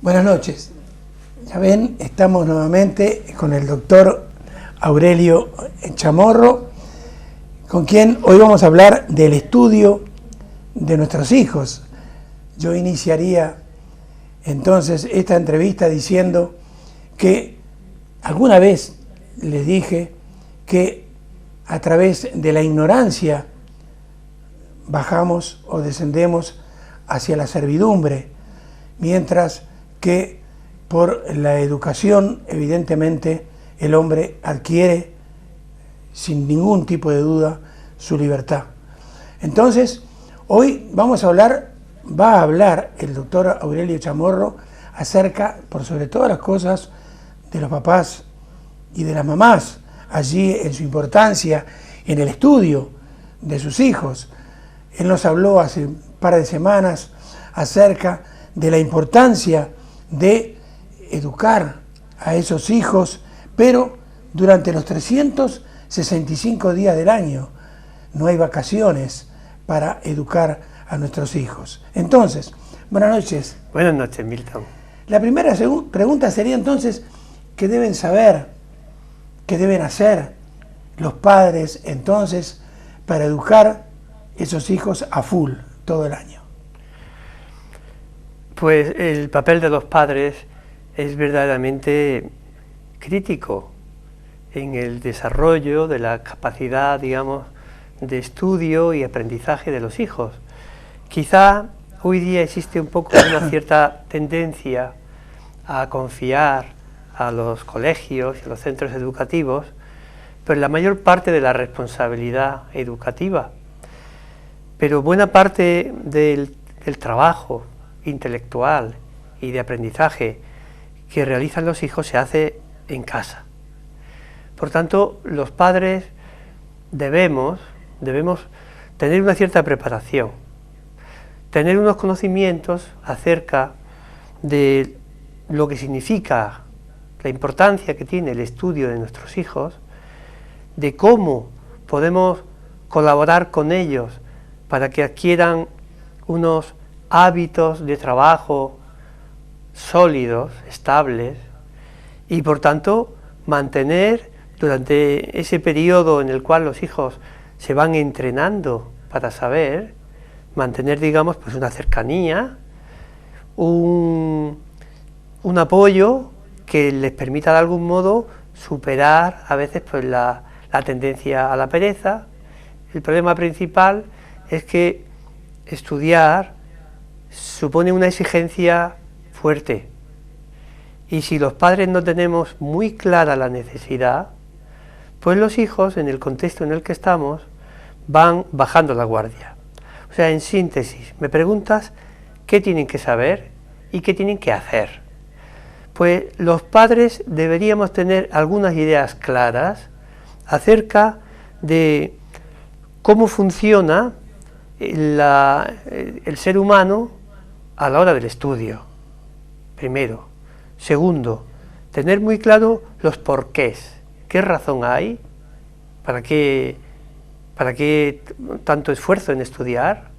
Buenas noches. Ya ven, estamos nuevamente con el doctor Aurelio Chamorro, con quien hoy vamos a hablar del estudio de nuestros hijos. Yo iniciaría entonces esta entrevista diciendo que alguna vez les dije que a través de la ignorancia bajamos o descendemos hacia la servidumbre, mientras que por la educación, evidentemente, el hombre adquiere, sin ningún tipo de duda, su libertad. Entonces, hoy va a hablar el doctor Aurelio Chamorro acerca, por sobre todas las cosas, de los papás y de las mamás, allí en su importancia, en el estudio de sus hijos. Él nos habló hace un par de semanas acerca de la importancia de educar a esos hijos, pero durante los 365 días del año. No hay vacaciones para educar a nuestros hijos. Entonces, buenas noches. Buenas noches, Milton. La primera pregunta sería entonces, ¿qué deben saber, qué deben hacer los padres entonces para educar esos hijos a full todo el año? Pues el papel de los padres es verdaderamente crítico en el desarrollo de la capacidad, digamos, de estudio y aprendizaje de los hijos. Quizá hoy día existe un poco una cierta tendencia a confiar a los colegios y a los centros educativos, pero la mayor parte de la responsabilidad educativa. Pero buena parte del trabajo intelectual y de aprendizaje que realizan los hijos se hace en casa. Por tanto, los padres debemos tener una cierta preparación, tener unos conocimientos acerca de lo que significa, la importancia que tiene el estudio de nuestros hijos, de cómo podemos colaborar con ellos para que adquieran unos hábitos de trabajo sólidos, estables, y por tanto mantener durante ese periodo en el cual los hijos se van entrenando para saber, mantener, digamos, pues una cercanía, un apoyo que les permita de algún modo superar a veces pues la tendencia a la pereza. El problema principal es que estudiar supone una exigencia fuerte, y si los padres no tenemos muy clara la necesidad, pues los hijos, en el contexto en el que estamos, van bajando la guardia. O sea, en síntesis, me preguntas qué tienen que saber y qué tienen que hacer. Pues los padres deberíamos tener algunas ideas claras acerca de cómo funciona el ser humano a la hora del estudio, primero. Segundo, tener muy claro los porqués, qué razón hay, para qué tanto esfuerzo en estudiar.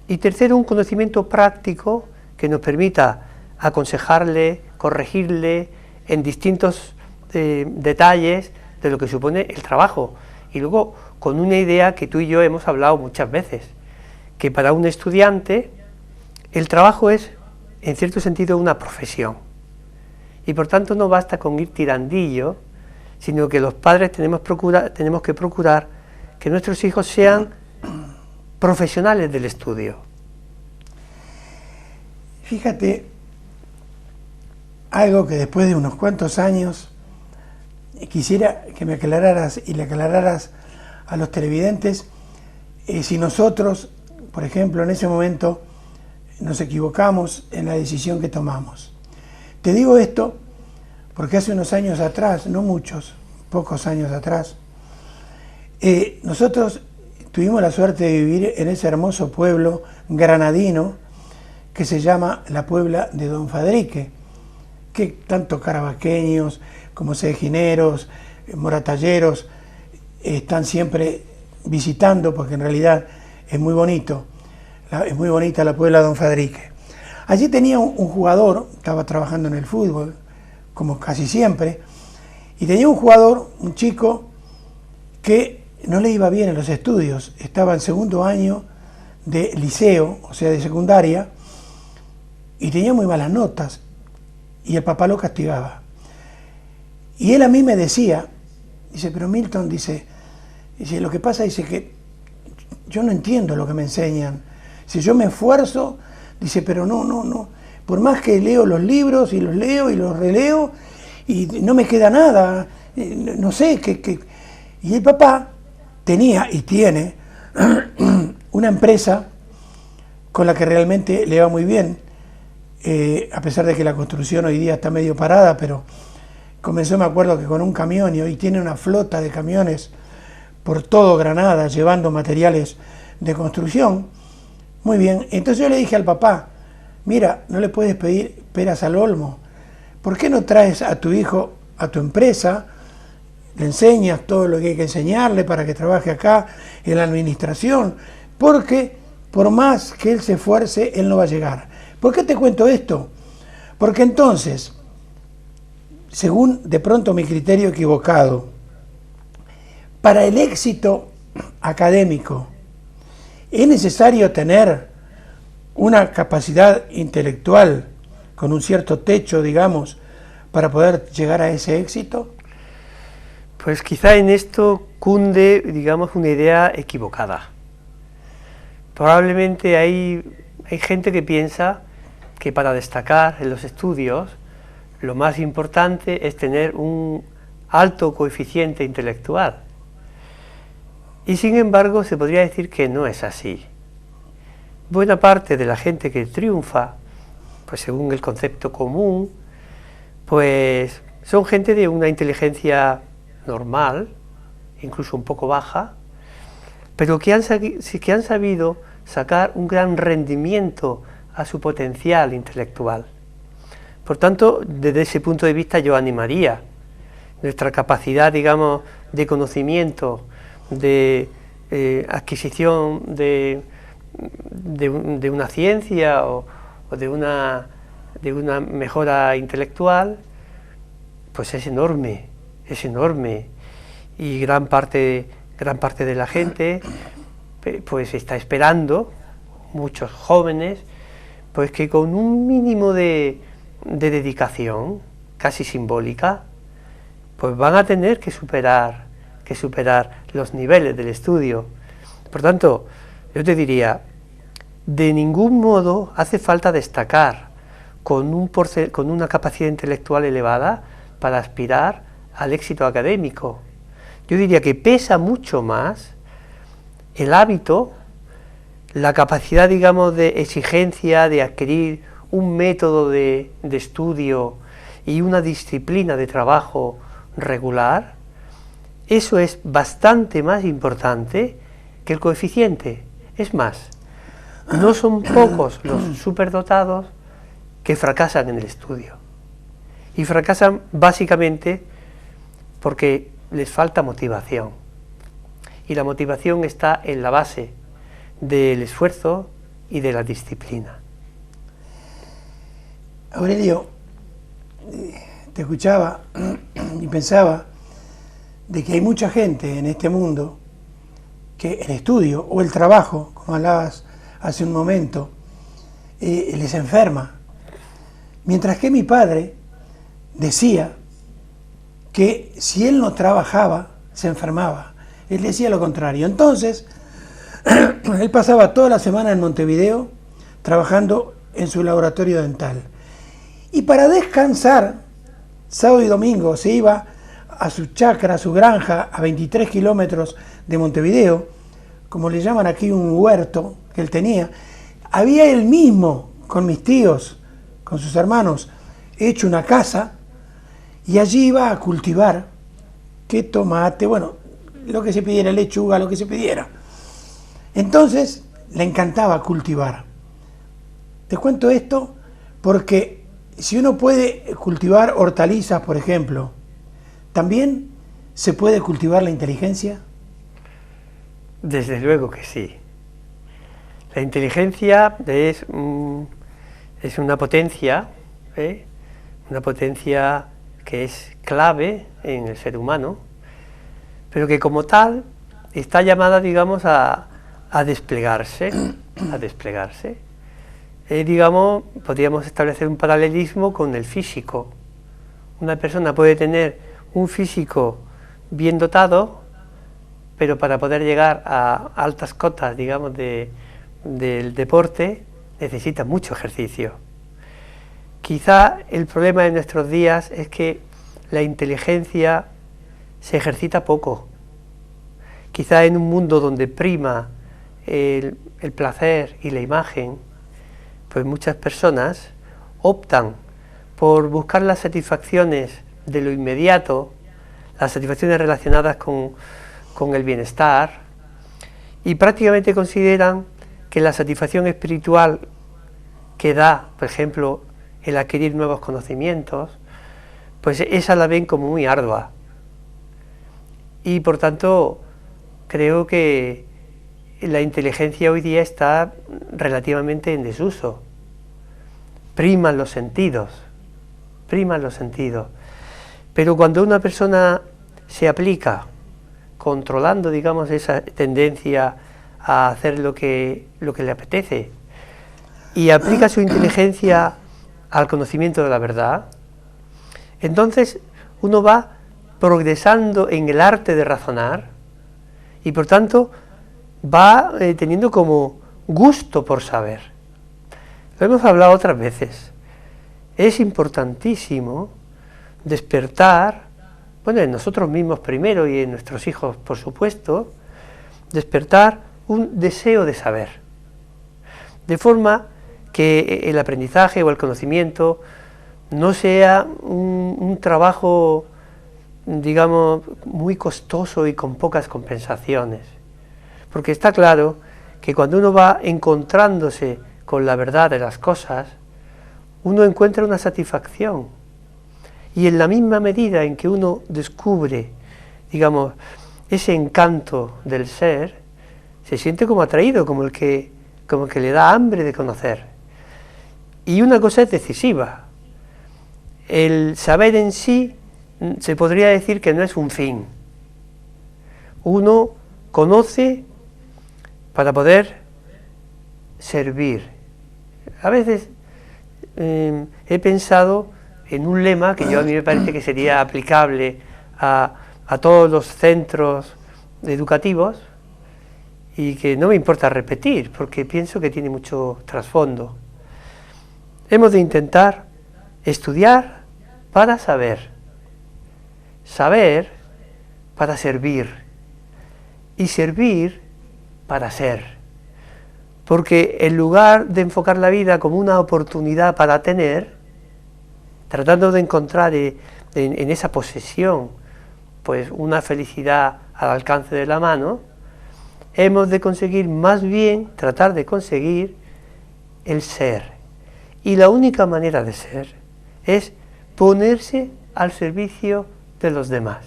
Y tercero, un conocimiento práctico que nos permita aconsejarle, corregirle en distintos detalles de lo que supone el trabajo. Y luego, con una idea que tú y yo hemos hablado muchas veces, que para un estudiante el trabajo es, en cierto sentido, una profesión. Y por tanto no basta con ir tirandillo, sino que los padres tenemos que procurar que nuestros hijos sean profesionales del estudio. Fíjate, algo que después de unos cuantos años quisiera que me aclararas y le aclararas a los televidentes, si nosotros, por ejemplo, en ese momento nos equivocamos en la decisión que tomamos. Te digo esto porque hace unos años atrás, no muchos, pocos años atrás, nosotros tuvimos la suerte de vivir en ese hermoso pueblo granadino que se llama la Puebla de Don Fadrique, que tanto carabaqueños como cejineros, moratalleros están siempre visitando, porque en realidad es muy bonito, es muy bonita la Puebla de Don Fadrique. Allí tenía un jugador, estaba trabajando en el fútbol, como casi siempre, y tenía un jugador, un chico, que no le iba bien en los estudios, estaba en segundo año de liceo, o sea, de secundaria, y tenía muy malas notas, y el papá lo castigaba. Y él a mí me decía, dice, pero Milton, dice, lo que pasa, dice, que yo no entiendo lo que me enseñan. Si yo me esfuerzo, dice, pero no. Por más que leo los libros y los leo y los releo, y no me queda nada, no sé qué. Y el papá tenía y tiene una empresa con la que realmente le va muy bien, a pesar de que la construcción hoy día está medio parada, pero comenzó, me acuerdo, que con un camión, y hoy tiene una flota de camiones por todo Granada llevando materiales de construcción. Muy bien, entonces yo le dije al papá, mira, no le puedes pedir peras al olmo, ¿por qué no traes a tu hijo a tu empresa, le enseñas todo lo que hay que enseñarle para que trabaje acá en la administración? Porque por más que él se esfuerce, él no va a llegar. ¿Por qué te cuento esto? Porque entonces, según de pronto mi criterio equivocado, para el éxito académico es necesario tener una capacidad intelectual con un cierto techo, digamos, para poder llegar a ese éxito. Pues quizá en esto cunde, digamos, una idea equivocada. Probablemente hay gente que piensa que para destacar en los estudios lo más importante es tener un alto coeficiente intelectual. Y sin embargo se podría decir que no es así. Buena parte de la gente que triunfa, pues según el concepto común, pues son gente de una inteligencia normal, incluso un poco baja, pero que han sabido sacar un gran rendimiento a su potencial intelectual. Por tanto, desde ese punto de vista yo animaría nuestra capacidad, digamos, de conocimiento, de adquisición de una ciencia o de una mejora intelectual, pues es enorme, y gran parte de la gente pues está esperando, muchos jóvenes, pues que con un mínimo de dedicación, casi simbólica, pues van a tener que superar los niveles del estudio. Por tanto, yo te diría, de ningún modo hace falta destacar con una capacidad intelectual elevada para aspirar al éxito académico. Yo diría que pesa mucho más el hábito, la capacidad, digamos, de exigencia, de adquirir un método de estudio y una disciplina de trabajo regular. Eso es bastante más importante que el coeficiente. Es más, no son pocos los superdotados que fracasan en el estudio. Y fracasan básicamente porque les falta motivación. Y la motivación está en la base del esfuerzo y de la disciplina. Aurelio, te escuchaba y pensaba de que hay mucha gente en este mundo que el estudio o el trabajo, como hablabas hace un momento, les enferma. Mientras que mi padre decía que si él no trabajaba, se enfermaba. Él decía lo contrario. Entonces, él pasaba toda la semana en Montevideo trabajando en su laboratorio dental. Y para descansar, sábado y domingo, se iba a su chacra, a su granja, a 23 kilómetros de Montevideo, como le llaman aquí, un huerto que él tenía. Había él mismo, con mis tíos, con sus hermanos, hecho una casa, y allí iba a cultivar qué tomate, bueno, lo que se pidiera, lechuga, lo que se pidiera. Entonces le encantaba cultivar. Te cuento esto porque si uno puede cultivar hortalizas, por ejemplo, ¿también se puede cultivar la inteligencia? Desde luego que sí. La inteligencia es es una potencia, una potencia que es clave en el ser humano, pero que como tal está llamada, digamos, a desplegarse, digamos, podríamos establecer un paralelismo con el físico. Una persona puede tener un físico bien dotado, pero para poder llegar a altas cotas, digamos, del deporte, necesita mucho ejercicio. Quizá el problema de nuestros días es que la inteligencia se ejercita poco. Quizá en un mundo donde prima el placer y la imagen, pues muchas personas optan por buscar las satisfacciones de lo inmediato, las satisfacciones relacionadas con el bienestar, y prácticamente consideran que la satisfacción espiritual que da, por ejemplo, el adquirir nuevos conocimientos, pues esa la ven como muy ardua. Y por tanto, creo que la inteligencia hoy día está relativamente en desuso. Priman los sentidos. Pero cuando una persona se aplica, controlando, digamos, esa tendencia a hacer lo que le apetece, y aplica su inteligencia al conocimiento de la verdad, entonces uno va progresando en el arte de razonar y por tanto va teniendo como gusto por saber. Lo hemos hablado otras veces. Es importantísimo despertar, bueno, en nosotros mismos primero y en nuestros hijos, por supuesto, despertar un deseo de saber, de forma que el aprendizaje o el conocimiento no sea un trabajo, digamos, muy costoso y con pocas compensaciones. Porque está claro que cuando uno va encontrándose con la verdad de las cosas, uno encuentra una satisfacción. Y en la misma medida en que uno descubre, digamos, ese encanto del ser, se siente como atraído, como el que le da hambre de conocer. Y una cosa es decisiva. El saber en sí se podría decir que no es un fin. Uno conoce para poder servir. A veces he pensado en un lema que a mí me parece que sería aplicable a todos los centros educativos y que no me importa repetir porque pienso que tiene mucho trasfondo. Hemos de intentar estudiar para saber, saber para servir y servir para ser. Porque en lugar de enfocar la vida como una oportunidad para tener, tratando de encontrar en esa posesión pues una felicidad al alcance de la mano, hemos de conseguir más bien, tratar de conseguir el ser. Y la única manera de ser es ponerse al servicio de los demás.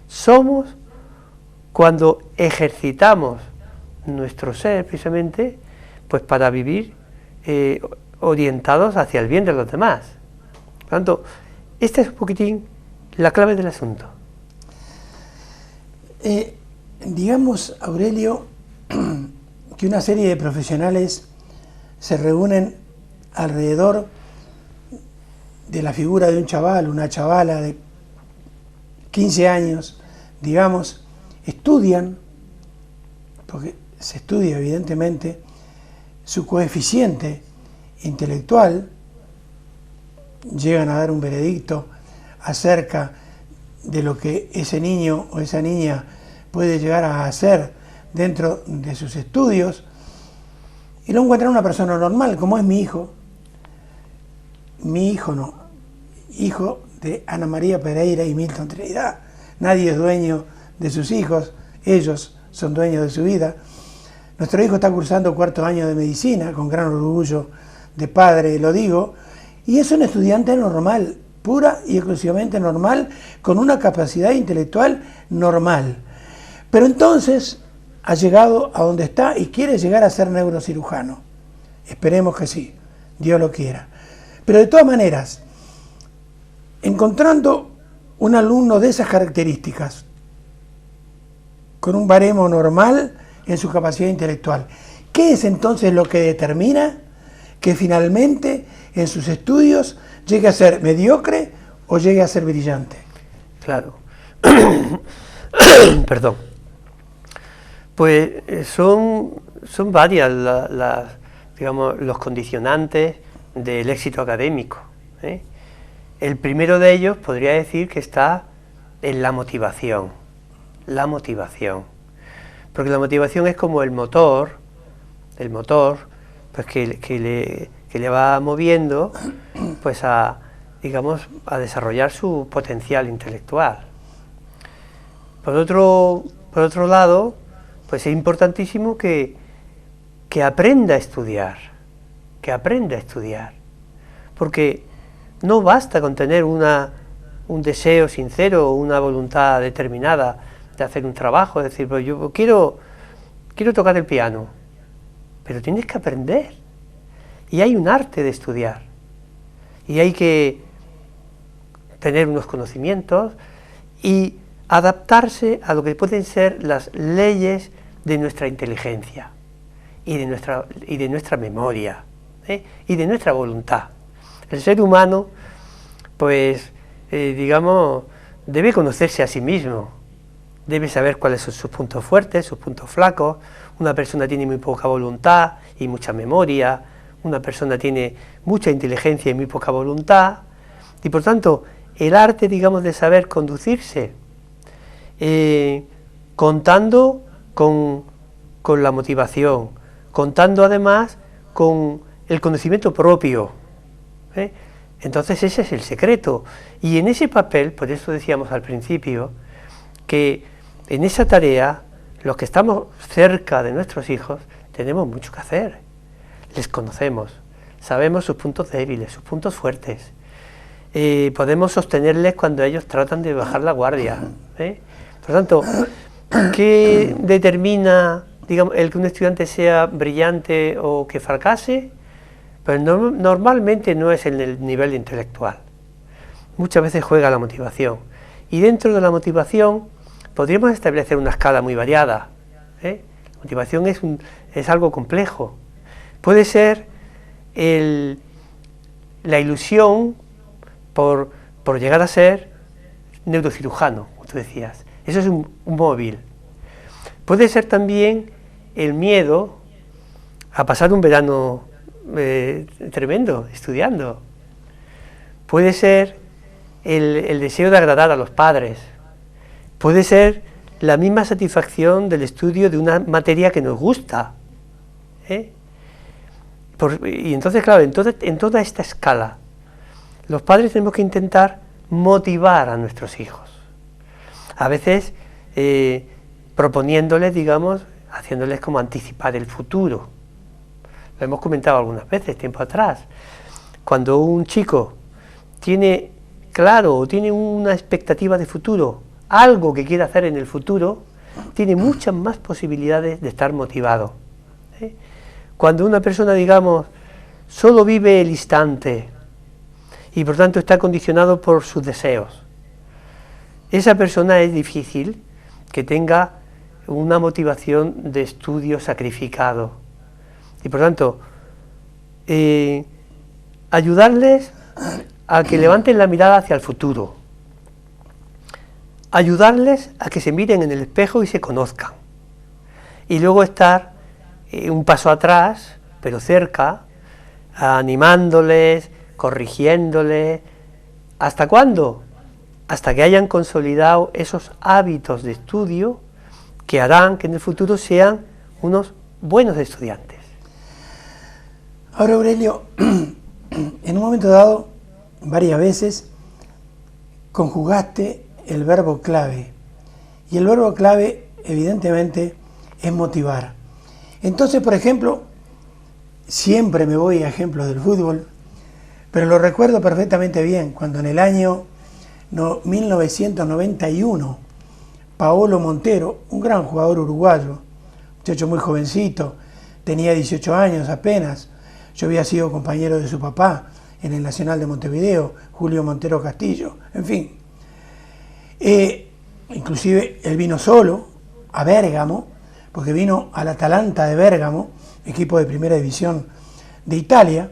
Somos cuando ejercitamos nuestro ser precisamente pues para vivir orientados hacia el bien de los demás. Por lo tanto, esta es un poquitín la clave del asunto. Digamos, Aurelio, que una serie de profesionales se reúnen alrededor de la figura de un chaval, una chavala de 15 años, digamos, estudian, porque se estudia evidentemente, su coeficiente intelectual, llegan a dar un veredicto acerca de lo que ese niño o esa niña puede llegar a hacer dentro de sus estudios, y lo encuentran una persona normal, como es mi hijo. Mi hijo no, hijo de Ana María Pereira y Milton Trinidad. Nadie es dueño de sus hijos, ellos son dueños de su vida. Nuestro hijo está cursando 4º año de medicina, con gran orgullo de padre lo digo, y es un estudiante normal, pura y exclusivamente normal, con una capacidad intelectual normal. Pero entonces ha llegado a donde está y quiere llegar a ser neurocirujano. Esperemos que sí. Dios lo quiera. Pero de todas maneras, encontrando un alumno de esas características, con un baremo normal en su capacidad intelectual, ¿qué es entonces lo que determina que finalmente en sus estudios llegue a ser mediocre o llegue a ser brillante? Claro. Perdón. Pues son varias digamos, los condicionantes del éxito académico, ¿eh? El primero de ellos podría decir que está en la motivación. La motivación. Porque la motivación es como el motor pues que le va moviendo pues digamos, a desarrollar su potencial intelectual. Por otro lado, pues es importantísimo que aprenda a estudiar, porque no basta con tener un deseo sincero o una voluntad determinada de hacer un trabajo, es decir, pues yo quiero tocar el piano, pero tienes que aprender, y hay un arte de estudiar, y hay que tener unos conocimientos y adaptarse a lo que pueden ser las leyes de nuestra inteligencia y de nuestra memoria, y de nuestra voluntad. El ser humano, pues, digamos, debe conocerse a sí mismo, debe saber cuáles son sus puntos fuertes, sus puntos flacos. Una persona tiene muy poca voluntad y mucha memoria, una persona tiene mucha inteligencia y muy poca voluntad, y por tanto, el arte, digamos, de saber conducirse, contando con la motivación, contando además con el conocimiento propio, ¿eh? Entonces ese es el secreto, y en ese papel, por eso decíamos al principio, que en esa tarea, los que estamos cerca de nuestros hijos, tenemos mucho que hacer. Les conocemos, sabemos sus puntos débiles, sus puntos fuertes, podemos sostenerles cuando ellos tratan de bajar la guardia, ¿eh? Por tanto, ¿qué determina, digamos, el que un estudiante sea brillante o que fracase? Pues normalmente no es en el nivel intelectual. Muchas veces juega la motivación. Y dentro de la motivación podríamos establecer una escala muy variada, ¿eh? La motivación es algo complejo. Puede ser la ilusión por llegar a ser neurocirujano, como tú decías. Eso es un móvil. Puede ser también el miedo a pasar un verano tremendo estudiando. Puede ser el deseo de agradar a los padres. Puede ser la misma satisfacción del estudio de una materia que nos gusta, ¿eh? Y entonces, claro, en toda esta escala, los padres tenemos que intentar motivar a nuestros hijos. A veces proponiéndoles, digamos, haciéndoles como anticipar el futuro. Lo hemos comentado algunas veces, tiempo atrás. Cuando un chico tiene claro o tiene una expectativa de futuro, algo que quiere hacer en el futuro, tiene muchas más posibilidades de estar motivado, ¿eh? Cuando una persona, digamos, solo vive el instante y por tanto está condicionado por sus deseos, esa persona es difícil que tenga una motivación de estudio sacrificado. Y por tanto, ayudarles a que levanten la mirada hacia el futuro, ayudarles a que se miren en el espejo y se conozcan, y luego estar un paso atrás, pero cerca, animándoles, corrigiéndoles. ¿Hasta cuándo? Hasta que hayan consolidado esos hábitos de estudio que harán que en el futuro sean unos buenos estudiantes. Ahora, Aurelio, en un momento dado, varias veces, conjugaste el verbo clave, y el verbo clave, evidentemente, es motivar. Entonces, por ejemplo, siempre me voy a ejemplos del fútbol, pero lo recuerdo perfectamente bien, cuando en el año 1991, Paolo Montero, un gran jugador uruguayo, muchacho muy jovencito, tenía 18 años apenas, yo había sido compañero de su papá en el Nacional de Montevideo, Julio Montero Castillo, en fin. Inclusive él vino solo a Bérgamo, porque vino al Atalanta de Bérgamo, equipo de primera división de Italia.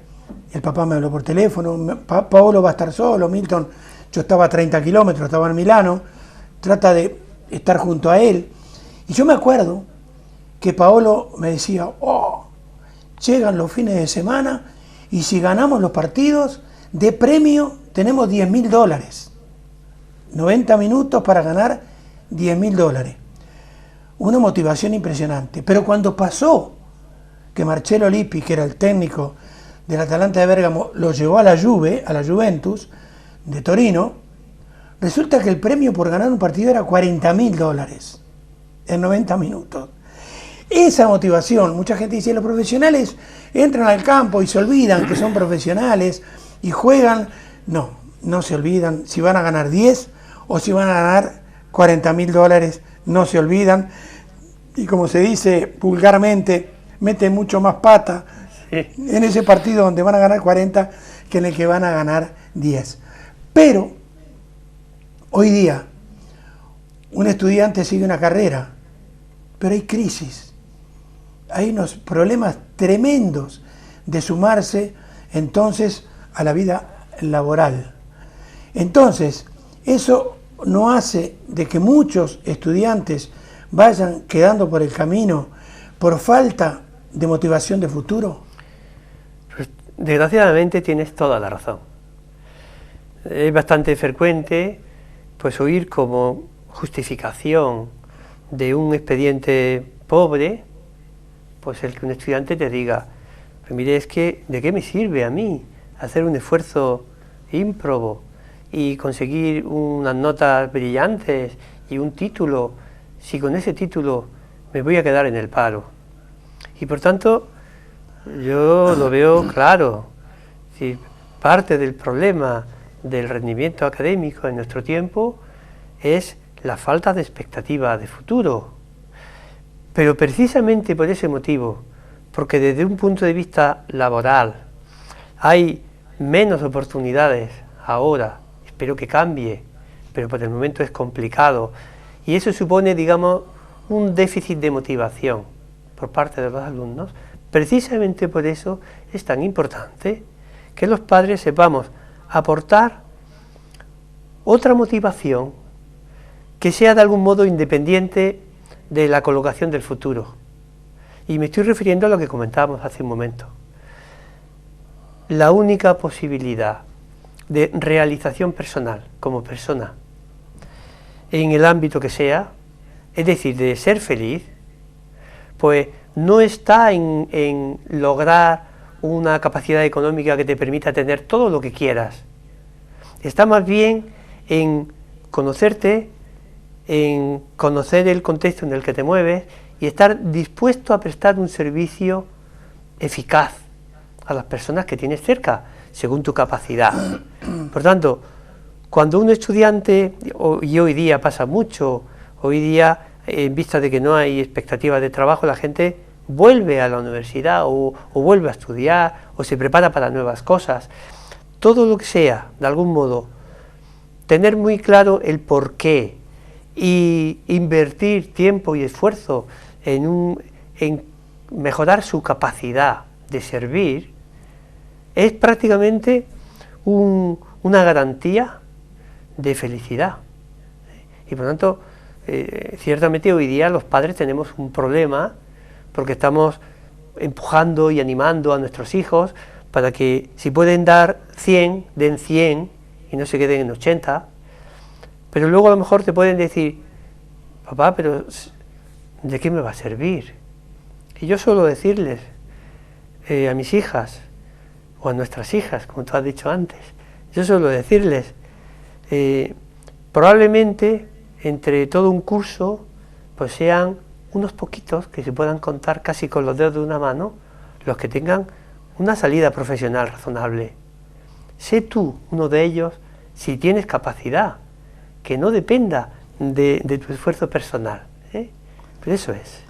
El papá me habló por teléfono, Paolo va a estar solo, Milton, yo estaba a 30 kilómetros, estaba en Milano, trata de estar junto a él. Y yo me acuerdo que Paolo me decía, llegan los fines de semana y si ganamos los partidos, de premio tenemos $10.000. 90 minutos para ganar $10.000. Una motivación impresionante. Pero cuando pasó que Marcello Lippi, que era el técnico del Atalanta de Bérgamo, lo llevó a la Juve, a la Juventus de Torino, resulta que el premio por ganar un partido era $40.000 en 90 minutos. Esa motivación, mucha gente dice, los profesionales entran al campo y se olvidan que son profesionales y juegan. No, no se olvidan. Si van a ganar 10 o si van a ganar $40.000, no se olvidan. Y como se dice vulgarmente, meten mucho más pata en ese partido donde van a ganar 40 que en el que van a ganar 10. Pero hoy día un estudiante sigue una carrera, pero hay crisis, hay unos problemas tremendos de sumarse entonces a la vida laboral. Entonces, eso no hace de que muchos estudiantes vayan quedando por el camino por falta de motivación de futuro. Pues, desgraciadamente tienes toda la razón. Es bastante frecuente pues oír como justificación de un expediente pobre, pues el que un estudiante te diga, pues mire, es que ¿de qué me sirve a mí hacer un esfuerzo ímprobo y conseguir unas notas brillantes y un título, si con ese título me voy a quedar en el paro? Y por tanto, yo lo veo claro. Si parte del problema del rendimiento académico en nuestro tiempo es la falta de expectativa de futuro. Pero precisamente por ese motivo, porque desde un punto de vista laboral hay menos oportunidades ahora, espero que cambie, pero por el momento es complicado, y eso supone, digamos, un déficit de motivación por parte de los alumnos. Precisamente por eso es tan importante que los padres sepamos aportar otra motivación que sea de algún modo independiente de la colocación del futuro. Y me estoy refiriendo a lo que comentábamos hace un momento. La única posibilidad de realización personal como persona, en el ámbito que sea, es decir, de ser feliz, pues no está en lograr una capacidad económica que te permita tener todo lo que quieras. Está más bien en conocerte, en conocer el contexto en el que te mueves y estar dispuesto a prestar un servicio eficaz a las personas que tienes cerca, según tu capacidad. Por tanto, cuando un estudiante, y hoy día pasa mucho, hoy día en vista de que no hay expectativas de trabajo, la gente vuelve a la universidad o vuelve a estudiar o se prepara para nuevas cosas. Todo lo que sea, de algún modo, tener muy claro el porqué y invertir tiempo y esfuerzo en mejorar su capacidad de servir, es prácticamente una garantía de felicidad. Y por lo tanto, ciertamente hoy día los padres tenemos un problema porque estamos empujando y animando a nuestros hijos para que si pueden dar 100, den 100 y no se queden en 80, pero luego a lo mejor te pueden decir, papá, pero ¿de qué me va a servir? Y yo suelo decirles a mis hijas, o a nuestras hijas, como tú has dicho antes, yo suelo decirles, probablemente entre todo un curso, pues sean unos poquitos que se puedan contar casi con los dedos de una mano, los que tengan una salida profesional razonable. Sé tú uno de ellos si tienes capacidad, que no dependa de tu esfuerzo personal, ¿eh? Pero eso es.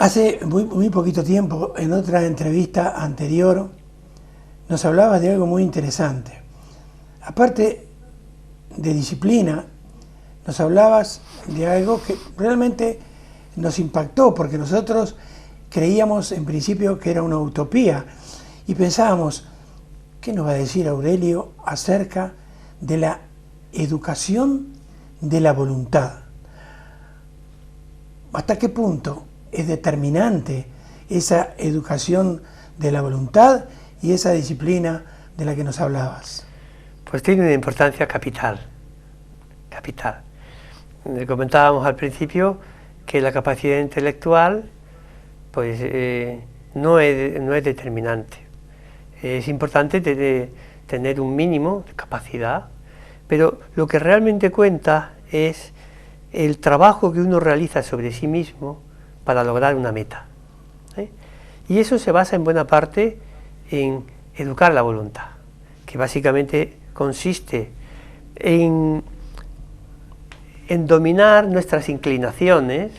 Hace muy poquito tiempo, en otra entrevista anterior, nos hablabas de algo muy interesante. Aparte de disciplina, nos hablabas de algo que realmente nos impactó, porque nosotros creíamos en principio que era una utopía y pensábamos, ¿qué nos va a decir Aurelio acerca de la educación de la voluntad? ¿Hasta qué punto es determinante esa educación de la voluntad y esa disciplina de la que nos hablabas? Pues tiene una importancia capital. Comentábamos al principio que la capacidad intelectual pues no es determinante. Es importante tener un mínimo de capacidad, pero lo que realmente cuenta es el trabajo que uno realiza sobre sí mismo para lograr una meta. Y eso se basa en buena parte en educar la voluntad, que básicamente consiste en dominar nuestras inclinaciones,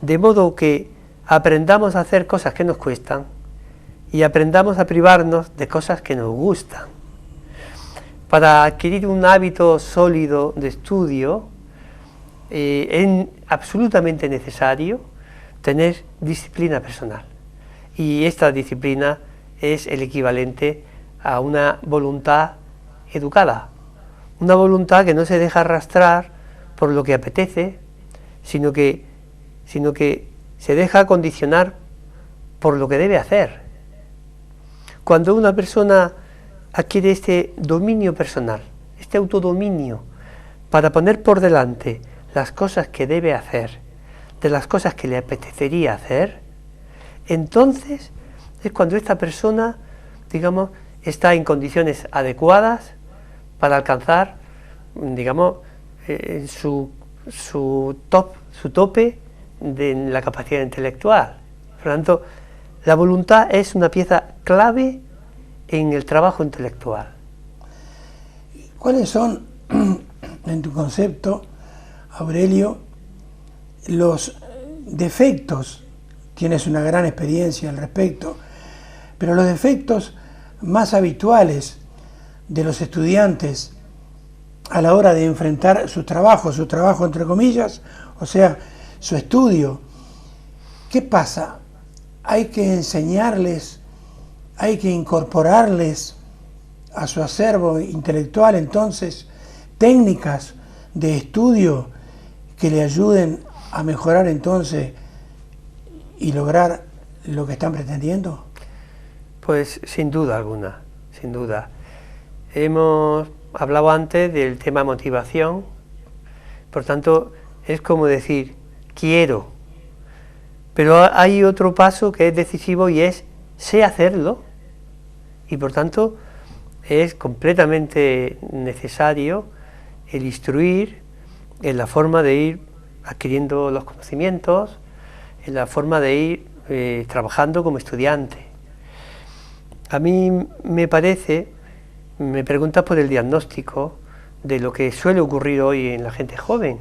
de modo que aprendamos a hacer cosas que nos cuestan y aprendamos a privarnos de cosas que nos gustan. Para adquirir un hábito sólido de estudio es absolutamente necesario tener disciplina personal, y esta disciplina es el equivalente a una voluntad educada, una voluntad que no se deja arrastrar por lo que apetece, sino que se deja condicionar por lo que debe hacer. Cuando una persona adquiere este dominio personal, este autodominio, para poner por delante las cosas que debe hacer de las cosas que le apetecería hacer, entonces es cuando esta persona, digamos, está en condiciones adecuadas para alcanzar, digamos, su tope de la capacidad intelectual. Por lo tanto, la voluntad es una pieza clave en el trabajo intelectual. ¿Cuáles son, en tu concepto, Aurelio, los defectos? Tienes una gran experiencia al respecto, pero los defectos más habituales de los estudiantes a la hora de enfrentar su trabajo entre comillas, o sea, su estudio. ¿Qué pasa? Hay que enseñarles, hay que incorporarles a su acervo intelectual entonces técnicas de estudio que le ayuden a mejorar entonces y lograr lo que están pretendiendo. Pues sin duda alguna, sin duda. Hemos hablado antes del tema motivación, por tanto es como decir quiero, pero hay otro paso que es decisivo y es sé hacerlo, y por tanto es completamente necesario el instruir en la forma de ir adquiriendo los conocimientos, en la forma de ir trabajando como estudiante. A mí me parece, me preguntas por el diagnóstico de lo que suele ocurrir hoy en la gente joven.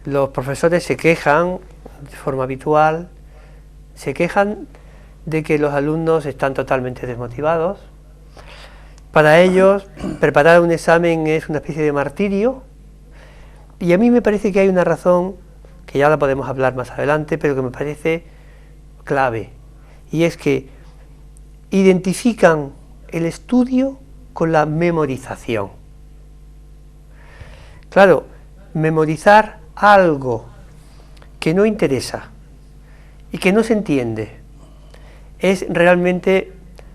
Los profesores se quejan de forma habitual, se quejan de que los alumnos están totalmente desmotivados. Para ellos, preparar un examen es una especie de martirio, y a mí me parece que hay una razón, que ya la podemos hablar más adelante, pero que me parece clave, y es que identifican el estudio con la memorización. Claro, memorizar algo que no interesa y que no se entiende es realmente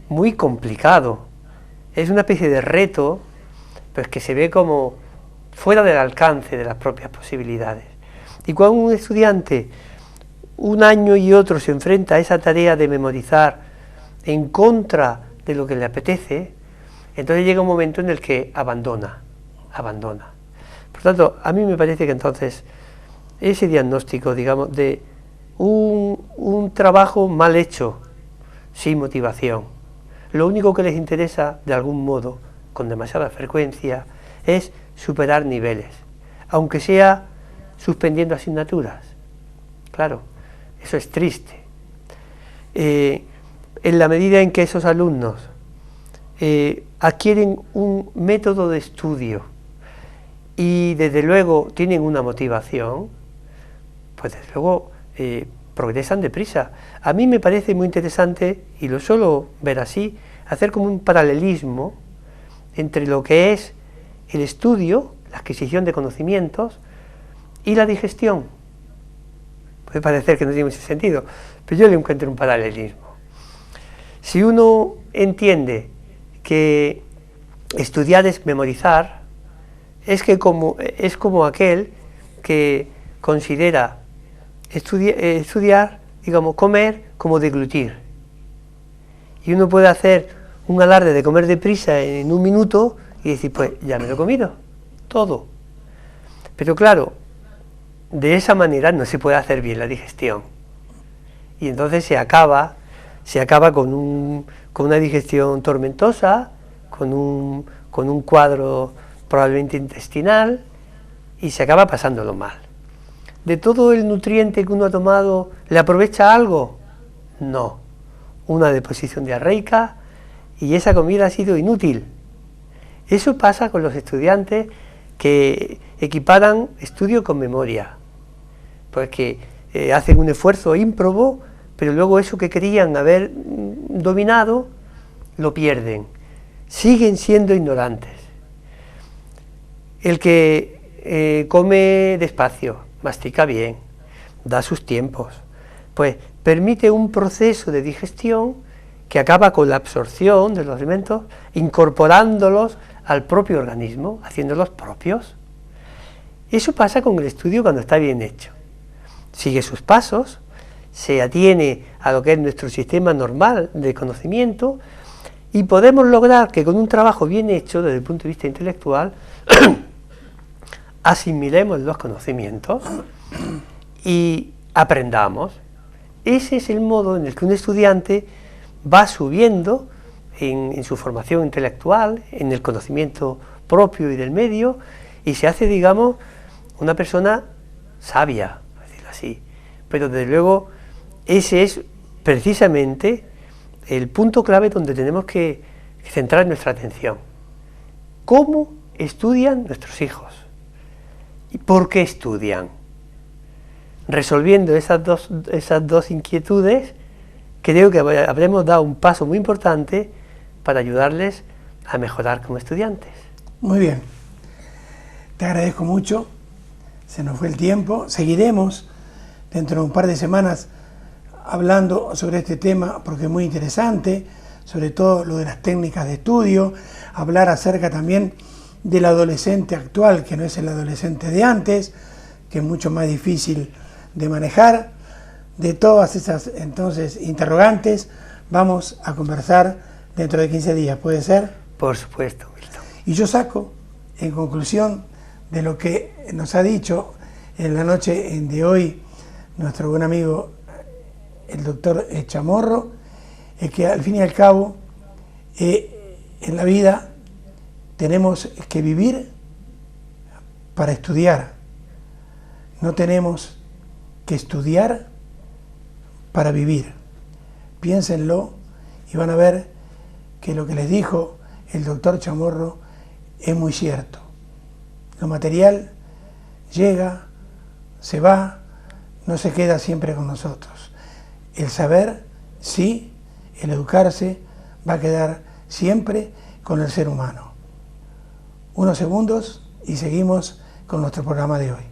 muy complicado. Es una especie de reto, pues que se ve como fuera del alcance de las propias posibilidades. Y cuando un estudiante un año y otro se enfrenta a esa tarea de memorizar en contra de lo que le apetece, entonces llega un momento en el que abandona. Por tanto, a mí me parece que entonces ese diagnóstico, digamos, de un trabajo mal hecho, sin motivación, lo único que les interesa, de algún modo, con demasiada frecuencia, es superar niveles, aunque sea suspendiendo asignaturas. Claro, Eso es triste. En la medida en que esos alumnos adquieren un método de estudio y desde luego tienen una motivación, pues desde luego progresan deprisa. A mí me parece muy interesante, y lo suelo ver así, hacer como un paralelismo entre lo que es el estudio, la adquisición de conocimientos, y la digestión. Puede parecer que no tiene mucho sentido, pero yo le encuentro un paralelismo. Si uno entiende que estudiar es memorizar, es como aquel que considera estudiar, digamos, comer como deglutir. Y uno puede hacer un alarde de comer deprisa en un minuto y decir, pues ya me lo he comido, todo. Pero claro, de esa manera no se puede hacer bien la digestión. Y entonces se acaba con una digestión tormentosa, con un cuadro probablemente intestinal, y se acaba pasándolo mal. ¿De todo el nutriente que uno ha tomado le aprovecha algo? No. Una deposición diarreica y esa comida ha sido inútil. Eso pasa con los estudiantes que equiparan estudio con memoria, pues que hacen un esfuerzo ímprobo, pero luego eso que querían haber dominado lo pierden, siguen siendo ignorantes. El que come despacio, mastica bien, da sus tiempos, pues permite un proceso de digestión que acaba con la absorción de los alimentos, incorporándolos al propio organismo, haciéndolos propios. Eso pasa con el estudio cuando está bien hecho. Sigue sus pasos, se atiene a lo que es nuestro sistema normal de conocimiento y podemos lograr que con un trabajo bien hecho desde el punto de vista intelectual asimilemos los conocimientos y aprendamos. Ese es el modo en el que un estudiante va subiendo en su formación intelectual, en el conocimiento propio y del medio, y se hace, digamos, una persona sabia, por decirlo así. Pero desde luego ese es precisamente el punto clave donde tenemos que centrar nuestra atención. ¿Cómo estudian nuestros hijos? ¿Y por qué estudian? Resolviendo esas dos inquietudes, creo que habremos dado un paso muy importante para ayudarles a mejorar como estudiantes. Muy bien, te agradezco mucho, se nos fue el tiempo, seguiremos dentro de un par de semanas hablando sobre este tema porque es muy interesante, sobre todo lo de las técnicas de estudio, hablar acerca también del adolescente actual, que no es el adolescente de antes, que es mucho más difícil de manejar. De todas esas entonces interrogantes vamos a conversar dentro de 15 días, ¿puede ser? Por supuesto, Milton. Y yo saco, en conclusión de lo que nos ha dicho en la noche de hoy nuestro buen amigo el doctor Chamorro, es que al fin y al cabo en la vida tenemos que vivir para estudiar, no tenemos que estudiar para vivir. Piénsenlo y van a ver que lo que les dijo el doctor Chamorro es muy cierto. Lo material llega, se va, no se queda siempre con nosotros. El saber, sí, el educarse va a quedar siempre con el ser humano. Unos segundos y seguimos con nuestro programa de hoy.